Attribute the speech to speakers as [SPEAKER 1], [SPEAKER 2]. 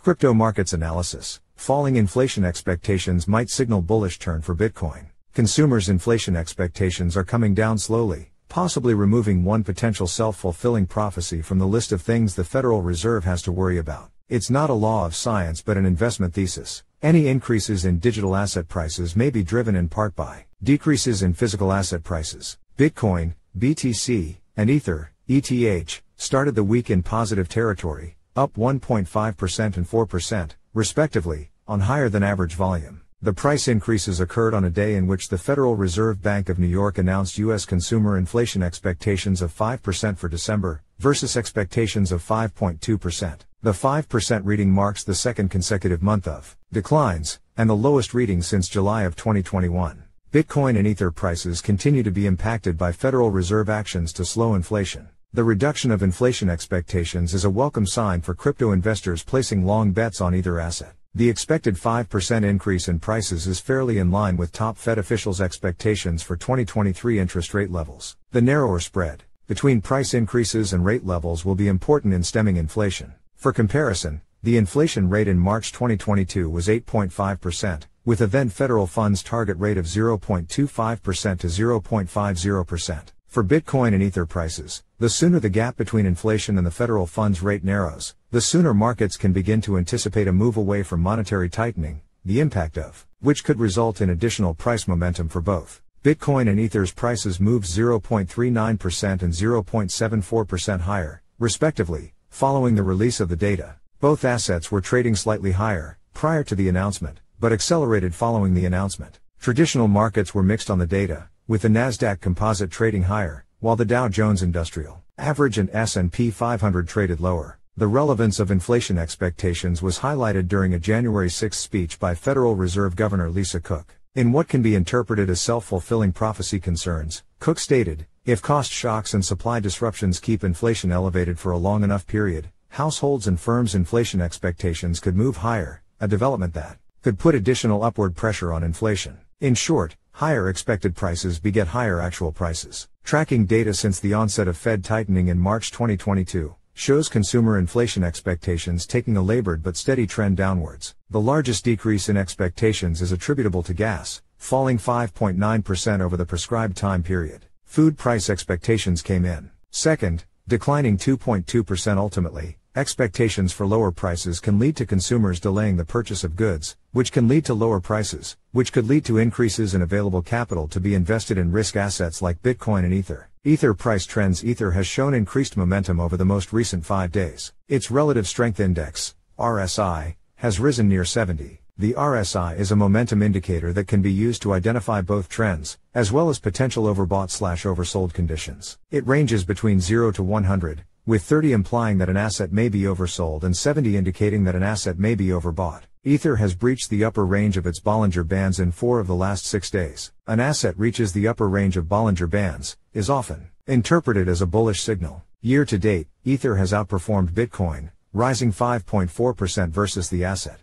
[SPEAKER 1] Crypto markets analysis. Falling inflation expectations might signal bullish turn for Bitcoin. Consumers' inflation expectations are coming down slowly, possibly removing one potential self-fulfilling prophecy from the list of things the Federal Reserve has to worry about. It's not a law of science but an investment thesis. Any increases in digital asset prices may be driven in part by decreases in physical asset prices. Bitcoin, BTC, and Ether, ETH, started the week in positive territory, up 1.5% and 4%, respectively, on higher than average volume. The price increases occurred on a day in which the Federal Reserve Bank of New York announced U.S. consumer inflation expectations of 5% for December, versus expectations of 5.2%. The 5% reading marks the second consecutive month of declines, and the lowest reading since July of 2021. Bitcoin and Ether prices continue to be impacted by Federal Reserve actions to slow inflation. The reduction of inflation expectations is a welcome sign for crypto investors placing long bets on either asset. The expected 5% increase in prices is fairly in line with top Fed officials' expectations for 2023 interest rate levels. The narrower spread between price increases and rate levels will be important in stemming inflation. For comparison, the inflation rate in March 2022 was 8.5%, with a then federal funds target rate of 0.25% to 0.50%. For Bitcoin and Ether prices, the sooner the gap between inflation and the federal funds rate narrows, the sooner markets can begin to anticipate a move away from monetary tightening, the impact of which could result in additional price momentum for both. Bitcoin and Ether's prices moved 0.39% and 0.74% higher, respectively, following the release of the data. Both assets were trading slightly higher prior to the announcement, but accelerated following the announcement. Traditional markets were mixed on the data, with the Nasdaq Composite trading higher, while the Dow Jones Industrial Average and S&P 500 traded lower. The relevance of inflation expectations was highlighted during a January 6 speech by Federal Reserve Governor Lisa Cook. In what can be interpreted as self-fulfilling prophecy concerns, Cook stated, "If cost shocks and supply disruptions keep inflation elevated for a long enough period, households and firms' inflation expectations could move higher, a development that could put additional upward pressure on inflation." In short, higher expected prices beget higher actual prices. Tracking data since the onset of Fed tightening in March 2022 shows consumer inflation expectations taking a labored but steady trend downwards. The largest decrease in expectations is attributable to gas, falling 5.9% over the prescribed time period. Food price expectations came in second, declining 2.2% ultimately. Expectations for lower prices can lead to consumers delaying the purchase of goods, which can lead to lower prices, which could lead to increases in available capital to be invested in risk assets like Bitcoin and Ether. Ether price trends. Ether has shown increased momentum over the most recent 5 days. Its relative strength index, RSI, has risen near 70. The RSI is a momentum indicator that can be used to identify both trends, as well as potential overbought/oversold conditions. It ranges between 0 to 100. With 30 implying that an asset may be oversold and 70 indicating that an asset may be overbought. Ether has breached the upper range of its Bollinger Bands in 4 of the last 6 days. An asset reaches the upper range of Bollinger Bands, is often interpreted as a bullish signal. Year to date, Ether has outperformed Bitcoin, rising 5.4% versus the asset.